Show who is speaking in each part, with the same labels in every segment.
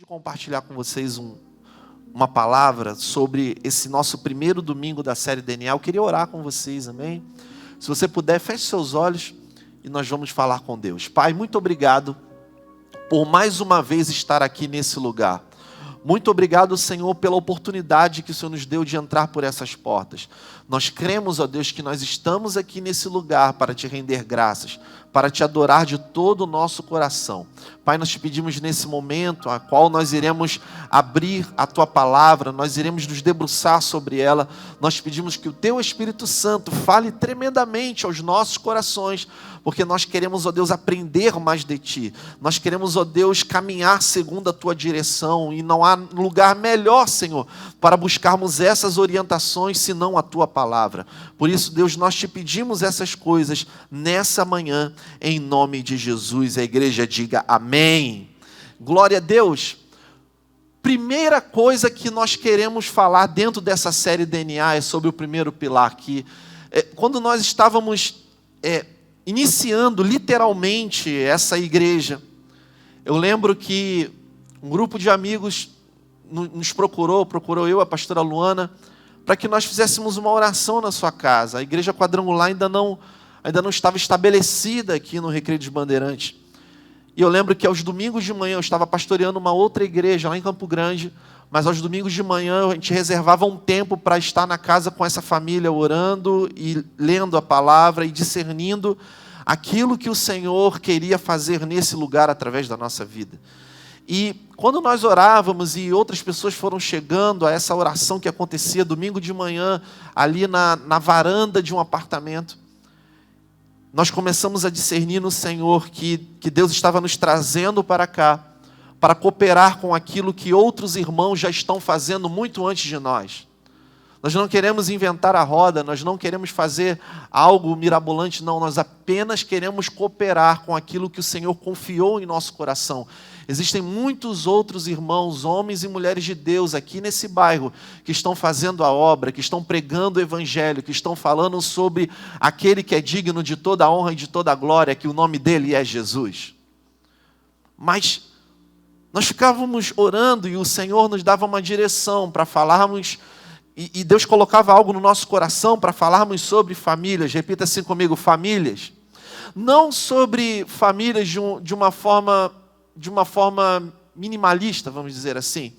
Speaker 1: De compartilhar com vocês uma palavra sobre esse nosso primeiro domingo da série DNA. Eu queria orar com vocês, amém? Se você puder, feche seus olhos e nós vamos falar com Deus. Pai, muito obrigado por mais uma vez estar aqui nesse lugar. Muito obrigado, Senhor, pela oportunidade que o Senhor nos deu de entrar por essas portas. Nós cremos, ó Deus, que nós estamos aqui nesse lugar para te render graças, para te adorar de todo o nosso coração. Pai, nós te pedimos nesse momento, a qual nós iremos abrir a tua palavra, nós iremos nos debruçar sobre ela. Nós te pedimos que o teu Espírito Santo fale tremendamente aos nossos corações, porque nós queremos, ó Deus, aprender mais de ti. Nós queremos, ó Deus, caminhar segundo a tua direção, e não há lugar melhor, Senhor, para buscarmos essas orientações, senão a tua palavra. Por isso, Deus, nós te pedimos essas coisas nessa manhã, em nome de Jesus. A igreja diga amém. Glória a Deus. Primeira coisa que nós queremos falar dentro dessa série DNA é sobre o primeiro pilar, que quando nós estávamos iniciando literalmente essa igreja, eu lembro que um grupo de amigos nos procurou eu, a pastora Luana, para que nós fizéssemos uma oração na sua casa. A igreja quadrangular ainda não estava estabelecida aqui no Recreio dos Bandeirantes. E eu lembro que aos domingos de manhã eu estava pastoreando uma outra igreja lá em Campo Grande, mas aos domingos de manhã a gente reservava um tempo para estar na casa com essa família, orando e lendo a palavra e discernindo aquilo que o Senhor queria fazer nesse lugar através da nossa vida. E quando nós orávamos e outras pessoas foram chegando a essa oração que acontecia domingo de manhã, ali na varanda de um apartamento, nós começamos a discernir no Senhor que Deus estava nos trazendo para cá, para cooperar com aquilo que outros irmãos já estão fazendo muito antes de nós. Nós não queremos inventar a roda, nós não queremos fazer algo mirabolante, não. Nós apenas queremos cooperar com aquilo que o Senhor confiou em nosso coração. Existem muitos outros irmãos, homens e mulheres de Deus aqui nesse bairro que estão fazendo a obra, que estão pregando o Evangelho, que estão falando sobre aquele que é digno de toda a honra e de toda a glória, que o nome dele é Jesus. Mas nós ficávamos orando e o Senhor nos dava uma direção para falarmos, e Deus colocava algo no nosso coração para falarmos sobre famílias. Repita assim comigo, famílias. Não sobre famílias de uma forma minimalista, vamos dizer assim,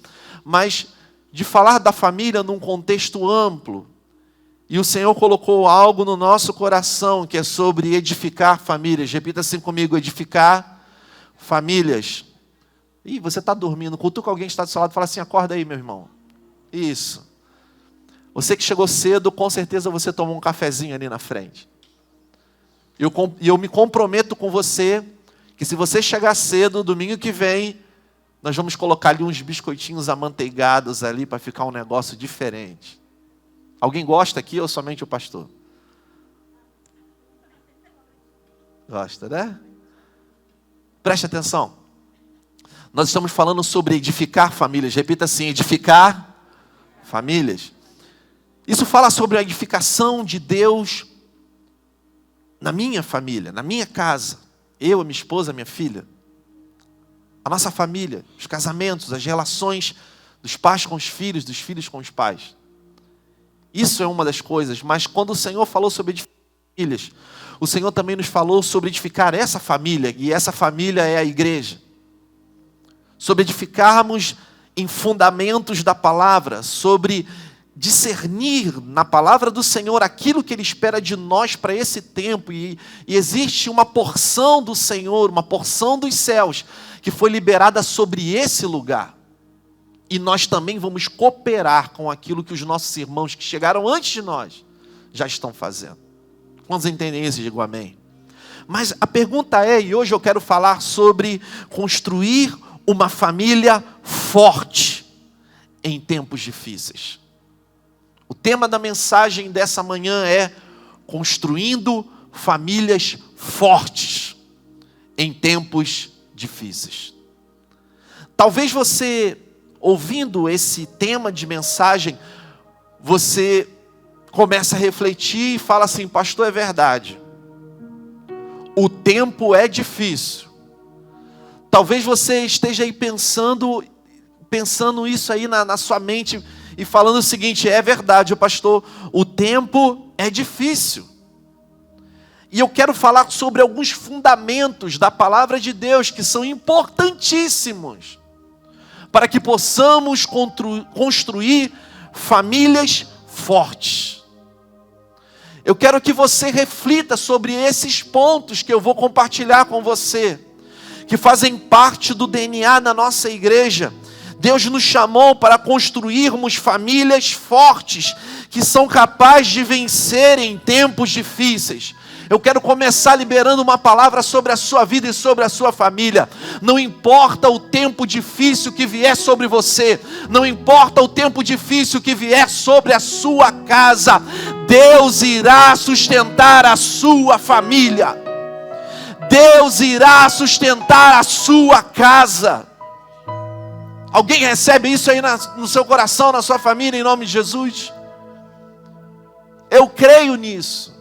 Speaker 1: mas de falar da família num contexto amplo. E o Senhor colocou algo no nosso coração que é sobre edificar famílias. Repita assim comigo, edificar famílias. Ih, você está dormindo, cutuca alguém que está do seu lado e fala assim, acorda aí, meu irmão. Isso. Você que chegou cedo, com certeza você tomou um cafezinho ali na frente. E eu me comprometo com você que se você chegar cedo, domingo que vem, nós vamos colocar ali uns biscoitinhos amanteigados ali para ficar um negócio diferente. Alguém gosta aqui ou somente o pastor? Gosta, né? Preste atenção. Nós estamos falando sobre edificar famílias. Repita assim, edificar famílias. Isso fala sobre a edificação de Deus na minha família, na minha casa. Eu, a minha esposa, a minha filha. A nossa família, os casamentos, as relações dos pais com os filhos, dos filhos com os pais. Isso é uma das coisas. Mas quando o Senhor falou sobre edificar famílias, o Senhor também nos falou sobre edificar essa família. E essa família é a igreja. Sobre edificarmos em fundamentos da palavra, sobre discernir na palavra do Senhor aquilo que Ele espera de nós para esse tempo. E existe uma porção do Senhor, uma porção dos céus, que foi liberada sobre esse lugar. E nós também vamos cooperar com aquilo que os nossos irmãos que chegaram antes de nós já estão fazendo. Quantos entendem isso? Digo amém. Mas a pergunta é, e hoje eu quero falar sobre construir uma família forte em tempos difíceis. O tema da mensagem dessa manhã é construindo famílias fortes em tempos difíceis. Talvez você, ouvindo esse tema de mensagem, você comece a refletir e fala assim, pastor, é verdade. O tempo é difícil. Talvez você esteja aí pensando, pensando isso aí na sua mente e falando o seguinte: é verdade, pastor, o tempo é difícil. E eu quero falar sobre alguns fundamentos da palavra de Deus que são importantíssimos para que possamos construir famílias fortes. Eu quero que você reflita sobre esses pontos que eu vou compartilhar com você, que fazem parte do DNA da nossa igreja. Deus nos chamou para construirmos famílias fortes, que são capazes de vencer em tempos difíceis. Eu quero começar liberando uma palavra sobre a sua vida e sobre a sua família. Não importa o tempo difícil que vier sobre você, não importa o tempo difícil que vier sobre a sua casa, Deus irá sustentar a sua família. Deus irá sustentar a sua casa. Alguém recebe isso aí no seu coração, na sua família, em nome de Jesus? Eu creio nisso.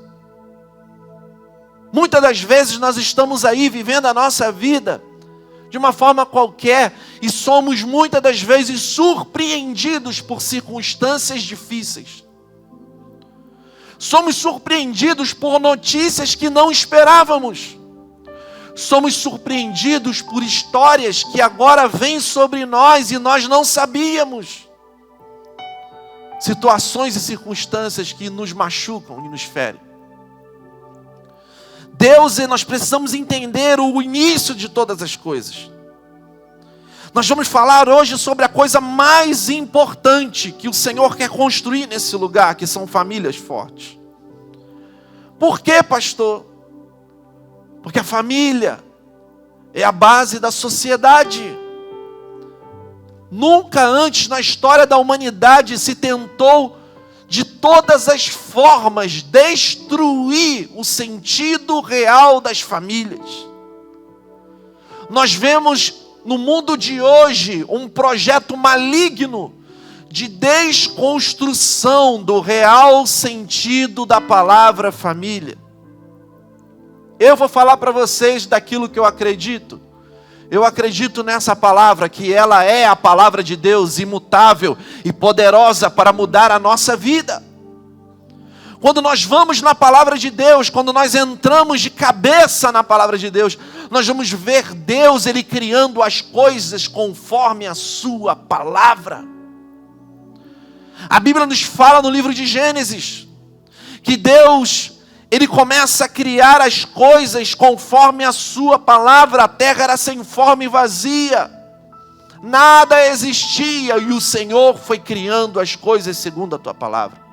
Speaker 1: Muitas das vezes nós estamos aí vivendo a nossa vida de uma forma qualquer e somos muitas das vezes surpreendidos por circunstâncias difíceis. Somos surpreendidos por notícias que não esperávamos. Somos surpreendidos por histórias que agora vêm sobre nós e nós não sabíamos. Situações e circunstâncias que nos machucam e nos ferem. Deus, nós precisamos entender o início de todas as coisas. Nós vamos falar hoje sobre a coisa mais importante que o Senhor quer construir nesse lugar, que são famílias fortes. Por quê, pastor? Porque a família é a base da sociedade. Nunca antes na história da humanidade se tentou de todas as formas destruir o sentido real das famílias. Nós vemos no mundo de hoje um projeto maligno de desconstrução do real sentido da palavra família. Eu vou falar para vocês daquilo que eu acredito. Eu acredito nessa palavra, que ela é a palavra de Deus, imutável e poderosa para mudar a nossa vida. Quando nós vamos na palavra de Deus, quando nós entramos de cabeça na palavra de Deus, nós vamos ver Deus, Ele criando as coisas conforme a sua palavra. A Bíblia nos fala no livro de Gênesis, que Deus, Ele começa a criar as coisas conforme a sua palavra. A terra era sem forma e vazia. Nada existia e o Senhor foi criando as coisas segundo a tua palavra.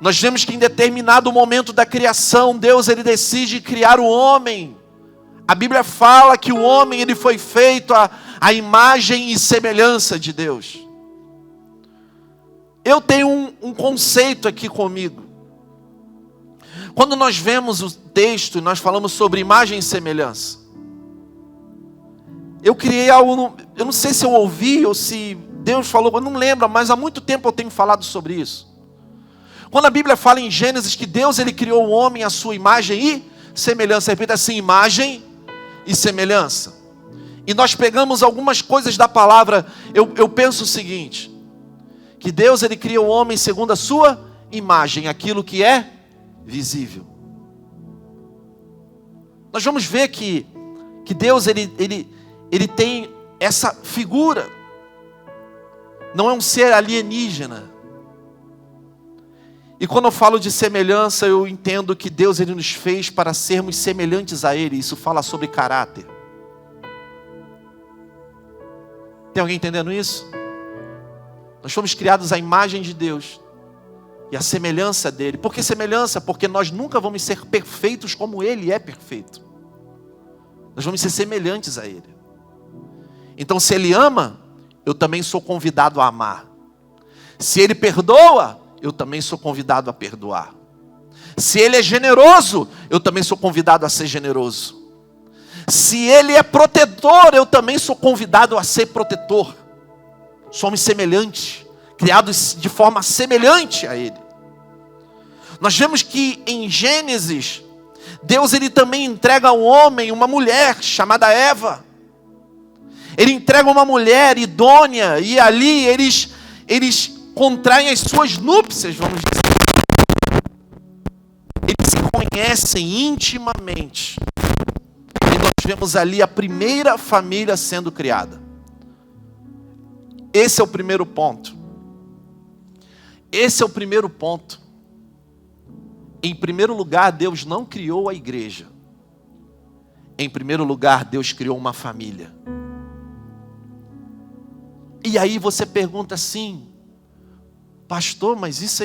Speaker 1: Nós vemos que em determinado momento da criação, Deus ele decide criar o homem. A Bíblia fala que o homem ele foi feito à imagem e semelhança de Deus. Eu tenho um conceito aqui comigo. Quando nós vemos o texto e nós falamos sobre imagem e semelhança, eu criei algo, eu não sei se eu ouvi ou se Deus falou, eu não lembro, mas há muito tempo eu tenho falado sobre isso. Quando a Bíblia fala em Gênesis que Deus ele criou o homem à sua imagem e semelhança, repita assim, imagem e semelhança. E nós pegamos algumas coisas da palavra, eu penso o seguinte, que Deus ele cria o homem segundo a sua imagem, aquilo que é visível. Nós vamos ver que Deus ele tem essa figura. Não é um ser alienígena. E quando eu falo de semelhança, eu entendo que Deus ele nos fez para sermos semelhantes a Ele. Isso fala sobre caráter. Tem alguém entendendo isso? Nós fomos criados à imagem de Deus e à semelhança dele. Por que semelhança? Porque nós nunca vamos ser perfeitos como Ele é perfeito. Nós vamos ser semelhantes a Ele. Então se Ele ama, eu também sou convidado a amar. Se Ele perdoa, eu também sou convidado a perdoar. Se Ele é generoso, eu também sou convidado a ser generoso. Se Ele é protetor, eu também sou convidado a ser protetor. Somos semelhantes, criados de forma semelhante a Ele. Nós vemos que em Gênesis, Deus ele também entrega ao homem uma mulher chamada Eva. Ele entrega uma mulher idônea e ali eles contraem as suas núpcias, vamos dizer. Eles se conhecem intimamente. E nós vemos ali a primeira família sendo criada. Esse é o primeiro ponto. Esse é o primeiro ponto. Em primeiro lugar, Deus não criou a igreja. Em primeiro lugar, Deus criou uma família. E aí você pergunta assim, pastor, mas isso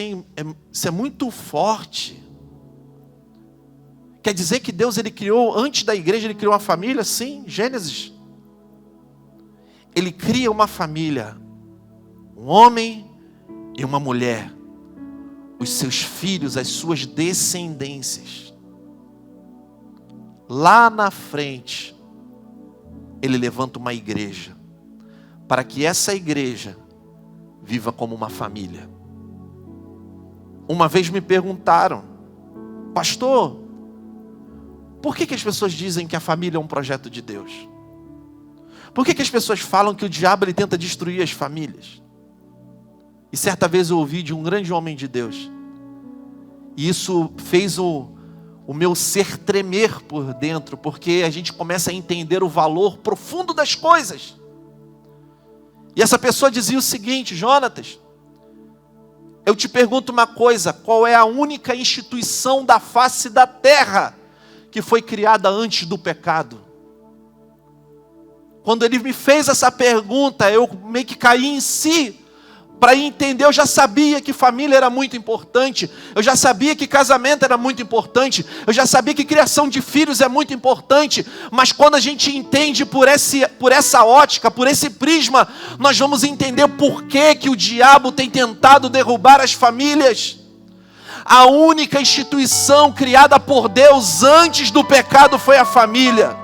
Speaker 1: é muito forte. Quer dizer que Deus ele criou, antes da igreja, ele criou uma família? Sim, Gênesis. Ele cria uma família, um homem e uma mulher, os seus filhos, as suas descendências. Lá na frente, ele levanta uma igreja, para que essa igreja viva como uma família. Uma vez me perguntaram, pastor, por que as pessoas dizem que a família é um projeto de Deus? Por que as pessoas falam que o diabo ele tenta destruir as famílias? E certa vez eu ouvi de um grande homem de Deus, e isso fez o meu ser tremer por dentro, porque a gente começa a entender o valor profundo das coisas. E essa pessoa dizia o seguinte, Jonatas, eu te pergunto uma coisa, qual é a única instituição da face da terra que foi criada antes do pecado? Quando ele me fez essa pergunta, eu meio que caí em si, para entender, eu já sabia que família era muito importante, eu já sabia que casamento era muito importante, eu já sabia que criação de filhos é muito importante, mas quando a gente entende por essa ótica, por esse prisma, nós vamos entender por que o diabo tem tentado derrubar as famílias. A única instituição criada por Deus antes do pecado foi a família.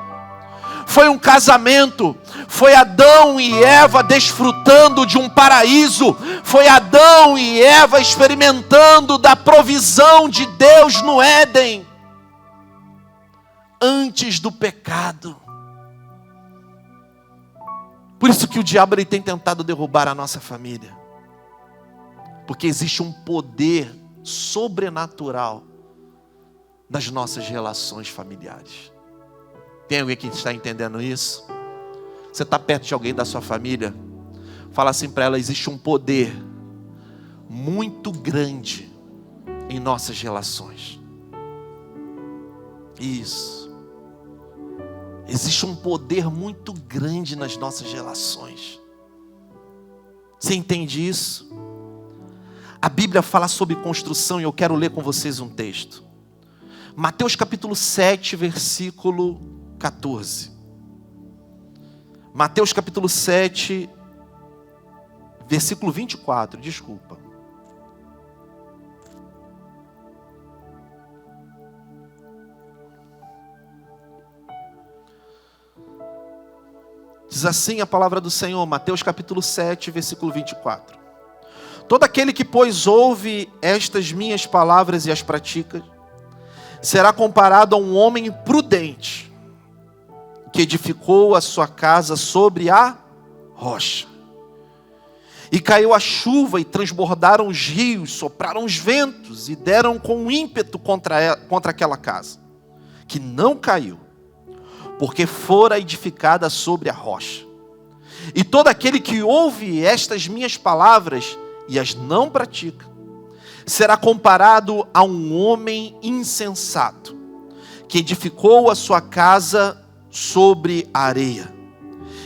Speaker 1: Foi um casamento, foi Adão e Eva desfrutando de um paraíso, foi Adão e Eva experimentando da provisão de Deus no Éden, antes do pecado. Por isso que o diabo ele tem tentado derrubar a nossa família, porque existe um poder sobrenatural nas nossas relações familiares. Tem alguém que está entendendo isso? Você está perto de alguém da sua família? Fala assim para ela, existe um poder muito grande em nossas relações. Isso. Existe um poder muito grande nas nossas relações. Você entende isso? A Bíblia fala sobre construção e eu quero ler com vocês um texto. Mateus capítulo 7, versículo 14. Mateus capítulo 7, versículo 24, desculpa. Diz assim a palavra do Senhor, Mateus capítulo 7, versículo 24. Todo aquele que, pois, ouve estas minhas palavras e as pratica, será comparado a um homem prudente, que edificou a sua casa sobre a rocha. E caiu a chuva, e transbordaram os rios, sopraram os ventos, e deram com ímpeto contra aquela casa, que não caiu, porque fora edificada sobre a rocha. E todo aquele que ouve estas minhas palavras, e as não pratica, será comparado a um homem insensato, que edificou a sua casa sobre a areia.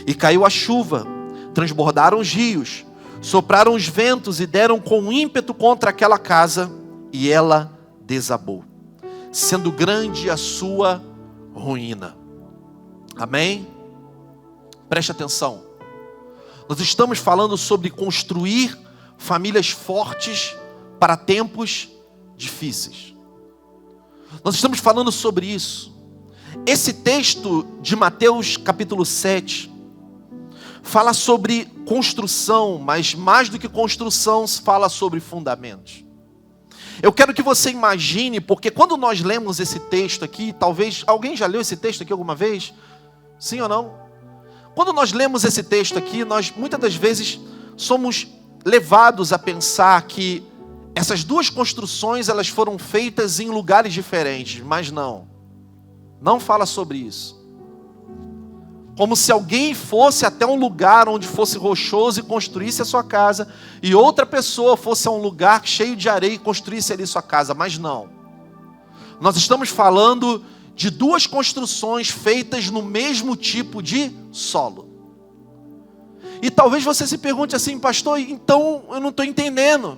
Speaker 1: E caiu a chuva, transbordaram os rios, sopraram os ventos e deram com ímpeto contra aquela casa, e ela desabou, sendo grande a sua ruína. Amém? Preste atenção. Nós estamos falando sobre construir famílias fortes para tempos difíceis. Nós estamos falando sobre isso. Esse texto de Mateus capítulo 7 fala sobre construção, mas mais do que construção, fala sobre fundamentos. Eu quero que você imagine, porque quando nós lemos esse texto aqui, talvez, alguém já leu esse texto aqui alguma vez? Sim ou não? Quando nós lemos esse texto aqui, nós muitas das vezes somos levados a pensar que essas duas construções elas foram feitas em lugares diferentes, mas não fala sobre isso. Como se alguém fosse até um lugar onde fosse rochoso e construísse a sua casa, e outra pessoa fosse a um lugar cheio de areia e construísse ali sua casa, mas não. Nós estamos falando de duas construções feitas no mesmo tipo de solo. E talvez você se pergunte assim, pastor, então eu não estou entendendo.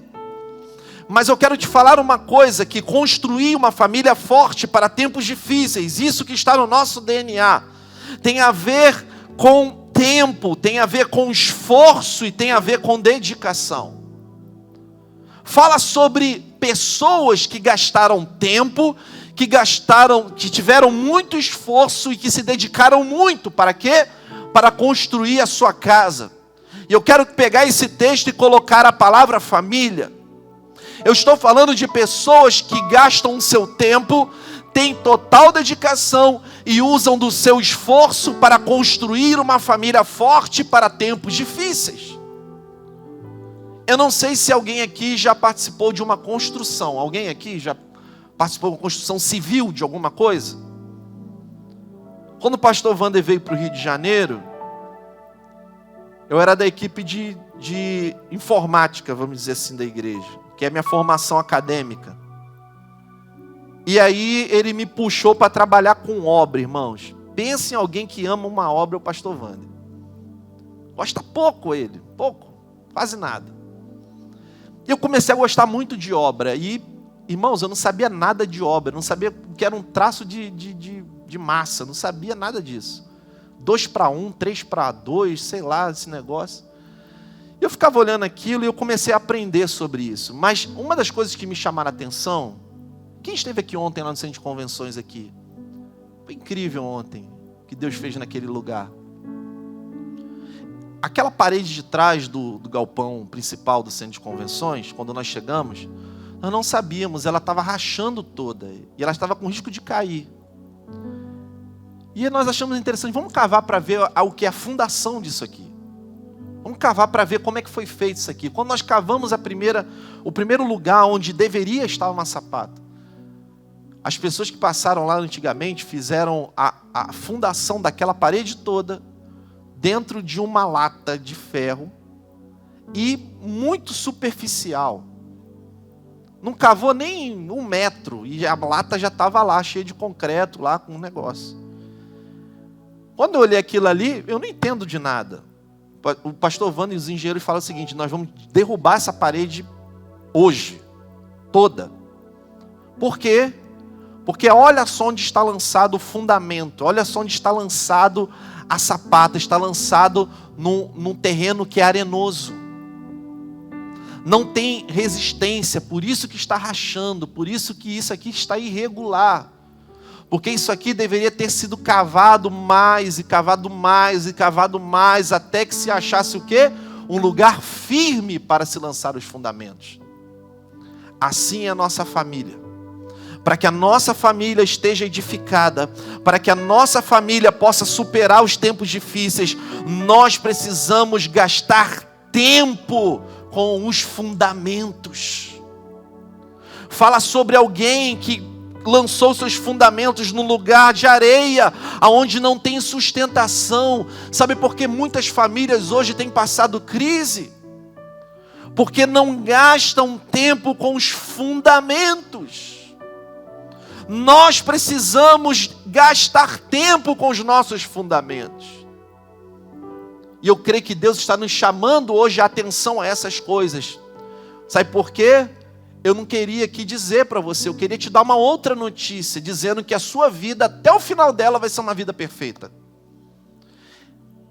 Speaker 1: Mas eu quero te falar uma coisa, que construir uma família forte para tempos difíceis, isso que está no nosso DNA, tem a ver com tempo, tem a ver com esforço e tem a ver com dedicação. Fala sobre pessoas que gastaram tempo, que tiveram muito esforço e que se dedicaram muito. Para quê? Para construir a sua casa. E eu quero pegar esse texto e colocar a palavra família. Eu estou falando de pessoas que gastam o seu tempo, têm total dedicação e usam do seu esforço para construir uma família forte para tempos difíceis. Eu não sei se alguém aqui já participou de uma construção. Alguém aqui já participou de uma construção civil de alguma coisa? Quando o pastor Wander veio para o Rio de Janeiro, eu era da equipe de informática, vamos dizer assim, da igreja, que é a minha formação acadêmica. E aí ele me puxou para trabalhar com obra, irmãos. Pense em alguém que ama uma obra, é o pastor Wander. Gosta pouco ele, quase nada. E eu comecei a gostar muito de obra. E, irmãos, eu não sabia nada de obra, não sabia o que era um traço de massa, não sabia nada disso. 2:1, 3:2, sei lá, esse negócio. Eu ficava olhando aquilo e eu comecei a aprender sobre isso. Mas uma das coisas que me chamaram a atenção, quem esteve aqui ontem lá no centro de convenções aqui? Foi incrível ontem o que Deus fez naquele lugar. Aquela parede de trás do galpão principal do centro de convenções, quando nós chegamos, nós não sabíamos, ela estava rachando toda e ela estava com risco de cair. E nós achamos interessante, vamos cavar para ver o que é a fundação disso aqui. Vamos cavar para ver como é que foi feito isso aqui. Quando nós cavamos o primeiro lugar onde deveria estar uma sapata, as pessoas que passaram lá antigamente fizeram a fundação daquela parede toda dentro de uma lata de ferro e muito superficial. Não cavou nem 1 metro e a lata já estava lá, cheia de concreto, lá com um negócio. Quando eu olhei aquilo ali, eu não entendo de nada. O pastor Wander e os engenheiros falam o seguinte, nós vamos derrubar essa parede hoje, toda. Por quê? Porque olha só onde está lançado o fundamento, olha só onde está lançado a sapata, está lançado num terreno que é arenoso. Não tem resistência, por isso que está rachando, por isso que isso aqui está irregular. Porque isso aqui deveria ter sido cavado mais, e cavado mais, e cavado mais, até que se achasse o quê? Um lugar firme para se lançar os fundamentos. Assim é a nossa família. Para que a nossa família esteja edificada, para que a nossa família possa superar os tempos difíceis, nós precisamos gastar tempo com os fundamentos. Fala sobre alguém que lançou seus fundamentos num lugar de areia, aonde não tem sustentação. Sabe por que muitas famílias hoje têm passado crise? Porque não gastam tempo com os fundamentos. Nós precisamos gastar tempo com os nossos fundamentos. E eu creio que Deus está nos chamando hoje a atenção a essas coisas. Sabe por quê? Eu não queria aqui dizer para você, eu queria te dar uma outra notícia, dizendo que a sua vida, até o final dela, vai ser uma vida perfeita.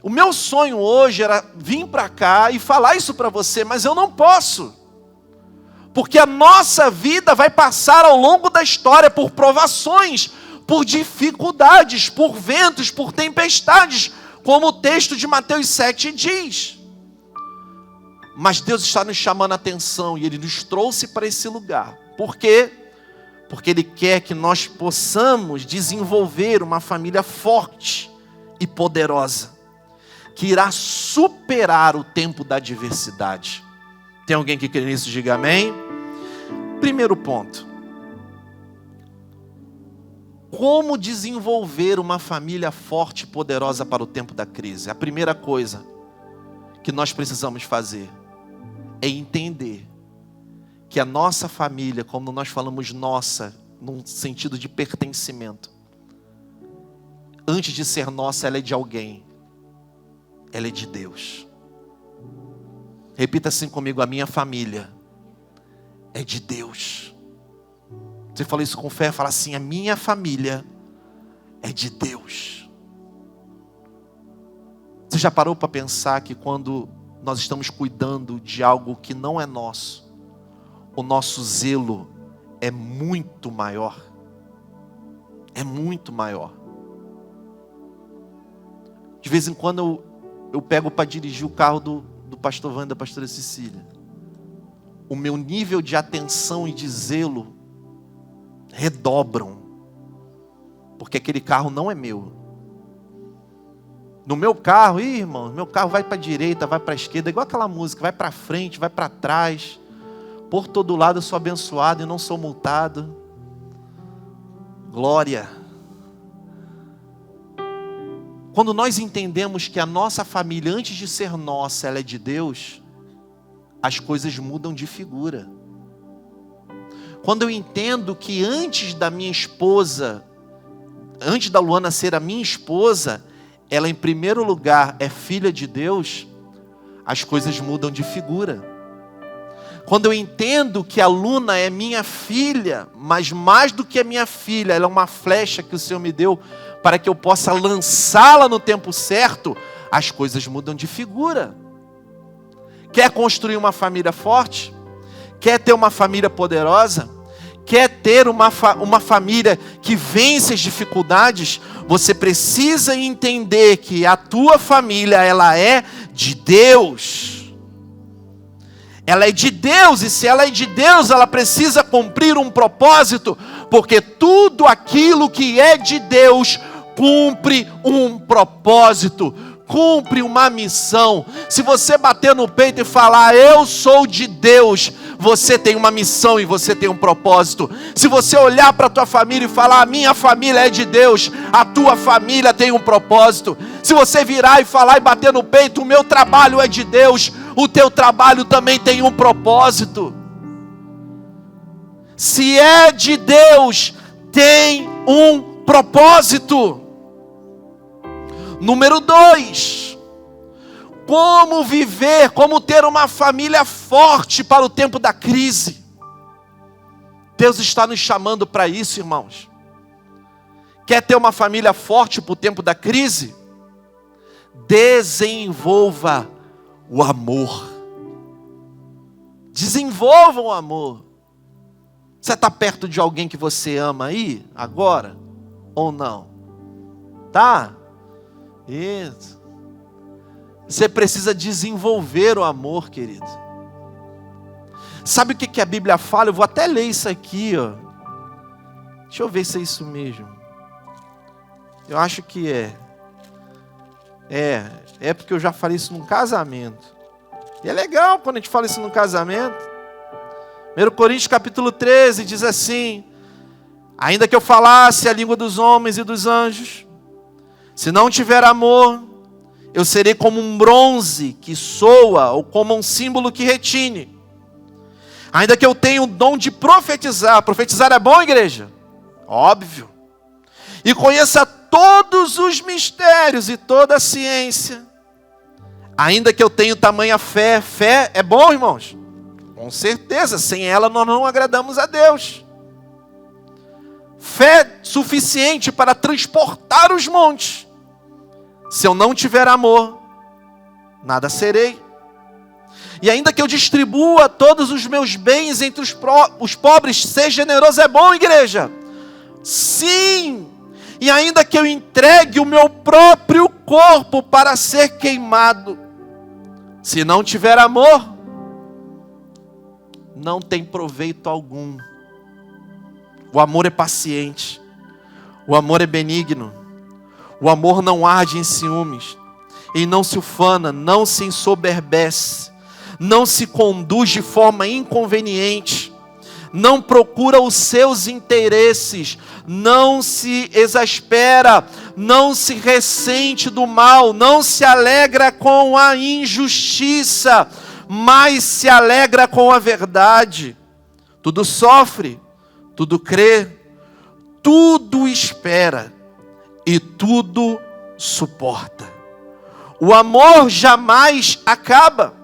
Speaker 1: O meu sonho hoje era vir para cá e falar isso para você, mas eu não posso. Porque a nossa vida vai passar ao longo da história por provações, por dificuldades, por ventos, por tempestades, como o texto de Mateus 7 diz. Mas Deus está nos chamando a atenção e Ele nos trouxe para esse lugar. Por quê? Porque Ele quer que nós possamos desenvolver uma família forte e poderosa. que irá superar o tempo da adversidade. Tem alguém que crê nisso? Diga amém. Primeiro ponto. Como desenvolver uma família forte e poderosa para o tempo da crise? A primeira coisa que nós precisamos fazer é entender que a nossa família, como nós falamos nossa, num sentido de pertencimento, antes de ser nossa, ela é de alguém. Ela é de Deus. Repita assim comigo: a minha família é de Deus. Você fala isso com fé, fala assim: a minha família é de Deus. Você já parou para pensar que quando nós estamos cuidando de algo que não é nosso, o nosso zelo é muito maior? É muito maior. De vez em quando eu pego para dirigir o carro do pastor Wanda, da pastora Cecília. O meu nível de atenção e de zelo redobram, porque aquele carro não é meu. No meu carro, irmão, meu carro vai para a direita, vai para a esquerda, igual aquela música, vai para frente, vai para trás. Por todo lado eu sou abençoado e não sou multado. Glória. Quando nós entendemos que a nossa família, antes de ser nossa, ela é de Deus, as coisas mudam de figura. Quando eu entendo que antes da minha esposa, antes da Luana ser a minha esposa, ela em primeiro lugar é filha de Deus, as coisas mudam de figura. Quando eu entendo que a Luna é minha filha, mas mais do que a minha filha, ela é uma flecha que o Senhor me deu para que eu possa lançá-la no tempo certo, as coisas mudam de figura. Quer construir uma família forte? Quer ter uma família poderosa? Quer ter uma família que vence as dificuldades? Você precisa entender que a tua família, ela é de Deus. Ela é de Deus, e se ela é de Deus, ela precisa cumprir um propósito, porque tudo aquilo que é de Deus cumpre um propósito, cumpre uma missão. Se você bater no peito e falar, eu sou de Deus, você tem uma missão e você tem um propósito. Se você olhar para a tua família e falar, a minha família é de Deus, a tua família tem um propósito. Se você virar e falar e bater no peito, o meu trabalho é de Deus, o teu trabalho também tem um propósito. Se é de Deus, tem um propósito. Número 2, como viver, como ter uma família forte para o tempo da crise. Deus está nos chamando para isso, irmãos. Quer ter uma família forte para o tempo da crise? Desenvolva o amor. Desenvolva o amor. Você está perto de alguém que você ama aí, agora? Ou não? Tá? Isso. Você precisa desenvolver o amor, querido. Sabe o que a Bíblia fala? Eu vou até ler isso aqui, ó. Deixa eu ver se é isso mesmo. Eu acho que é. É porque eu já falei isso num casamento. E é legal quando a gente fala isso num casamento. 1 Coríntios capítulo 13 diz assim: ainda que eu falasse a língua dos homens e dos anjos, se não tiver amor, eu serei como um bronze que soa, ou como um símbolo que retine. Ainda que eu tenha o dom de profetizar. Profetizar é bom, igreja? Óbvio. E conheça todos os mistérios e toda a ciência. Ainda que eu tenha tamanha fé. Fé é bom, irmãos? Com certeza, sem ela nós não agradamos a Deus. Fé suficiente para transportar os montes. Se eu não tiver amor, nada serei. E ainda que eu distribua todos os meus bens entre os pobres, ser generoso é bom, igreja? Sim. E ainda que eu entregue o meu próprio corpo para ser queimado, se não tiver amor, não tem proveito algum. O amor é paciente. O amor é benigno. O amor não arde em ciúmes. e não se ufana, não se ensoberbece, não se conduz de forma inconveniente, não procura os seus interesses, não se exaspera, não se ressente do mal, não se alegra com a injustiça, mas se alegra com a verdade. Tudo sofre, tudo crê, tudo espera e tudo suporta. O amor jamais acaba,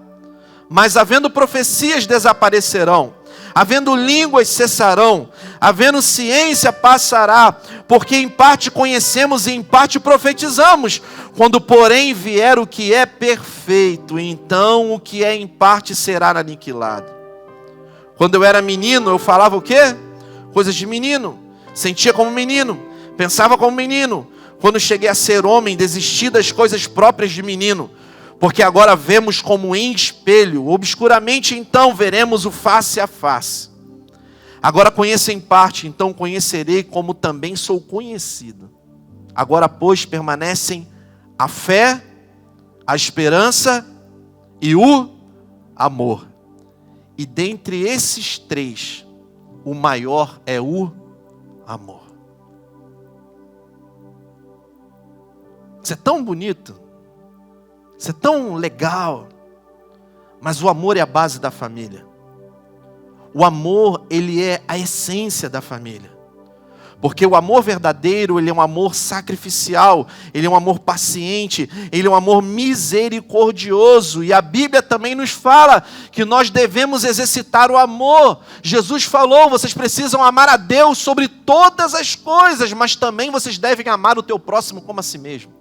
Speaker 1: mas havendo profecias desaparecerão, havendo línguas cessarão, havendo ciência passará, porque em parte conhecemos e em parte profetizamos. Quando porém vier o que é perfeito, então o que é em parte será aniquilado. Quando eu era menino, eu falava o quê? Coisas de menino, sentia como menino, pensava como menino. Quando cheguei a ser homem, desisti das coisas próprias de menino, porque agora vemos como em espelho, obscuramente então veremos o face a face. Agora conheço em parte, então conhecerei como também sou conhecido. Agora, pois, permanecem a fé, a esperança e o amor. E dentre esses três, o maior é o amor. Isso é tão bonito, isso é tão legal, mas o amor é a base da família. O amor, ele é a essência da família. Porque o amor verdadeiro, ele é um amor sacrificial, ele é um amor paciente, ele é um amor misericordioso. E a Bíblia também nos fala que nós devemos exercitar o amor. Jesus falou, vocês precisam amar a Deus sobre todas as coisas, mas também vocês devem amar o teu próximo como a si mesmo.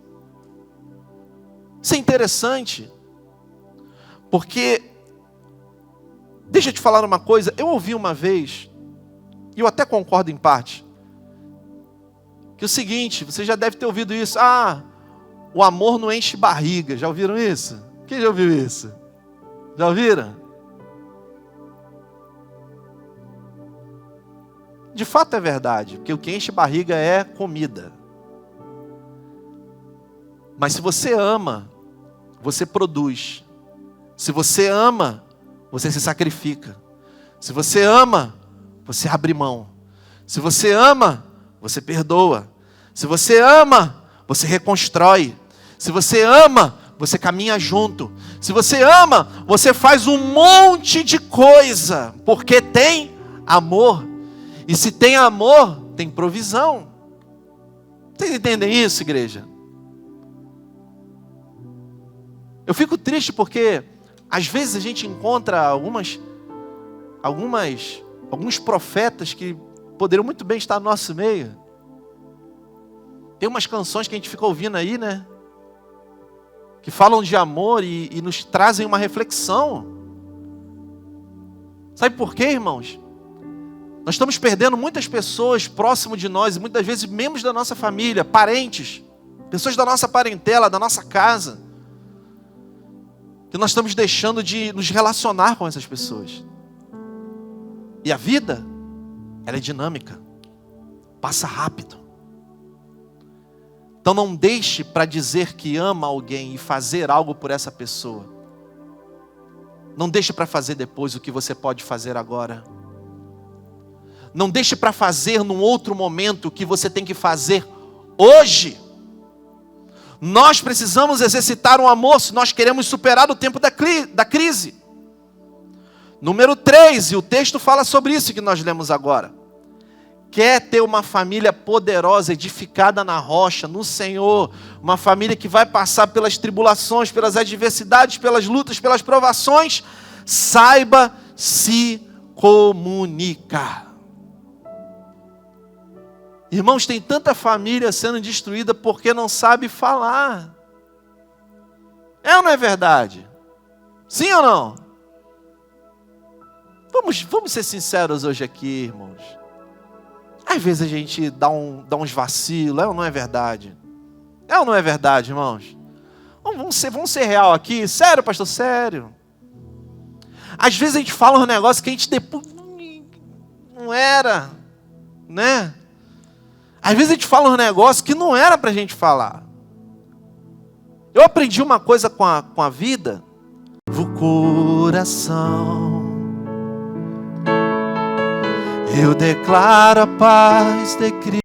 Speaker 1: Isso é interessante, porque, deixa eu te falar uma coisa, eu ouvi uma vez, e eu até concordo em parte, que é o seguinte, você já deve ter ouvido isso, o amor não enche barriga, já ouviram isso? Quem já ouviu isso? Já ouviram? De fato é verdade, porque o que enche barriga é comida. Mas se você ama, você produz. Se você ama, você se sacrifica. Se você ama, você abre mão. Se você ama, você perdoa. Se você ama, você reconstrói. Se você ama, você caminha junto. Se você ama, você faz um monte de coisa, porque tem amor. E se tem amor, tem provisão. Vocês entendem isso, igreja? Eu fico triste porque às vezes a gente encontra alguns profetas que poderiam muito bem estar no nosso meio. Tem umas canções que a gente fica ouvindo aí, né? Que falam de amor e nos trazem uma reflexão. Sabe por quê, irmãos? Nós estamos perdendo muitas pessoas próximo de nós, e muitas vezes membros da nossa família, parentes, pessoas da nossa parentela, da nossa casa, que nós estamos deixando de nos relacionar com essas pessoas. E a vida, ela é dinâmica, passa rápido. Então não deixe para dizer que ama alguém e fazer algo por essa pessoa. Não deixe para fazer depois o que você pode fazer agora. Não deixe para fazer num outro momento o que você tem que fazer hoje. Nós precisamos exercitar um amor se nós queremos superar o tempo da crise. Número 3, e o texto fala sobre isso que nós lemos agora. Quer ter uma família poderosa, edificada na rocha, no Senhor, uma família que vai passar pelas tribulações, pelas adversidades, pelas lutas, pelas provações, saiba se comunicar. Irmãos, tem tanta família sendo destruída porque não sabe falar. É ou não é verdade? Sim ou não? Vamos ser sinceros hoje aqui, irmãos. Às vezes a gente dá uns vacilos, é ou não é verdade? É ou não é verdade, irmãos? Vamos ser real aqui, sério, pastor, sério. Às vezes a gente fala um negócio que a gente depois não era, né? Às vezes a gente fala um negócio que não era pra gente falar. Eu aprendi uma coisa com a vida. O coração, eu declaro a paz de Cristo.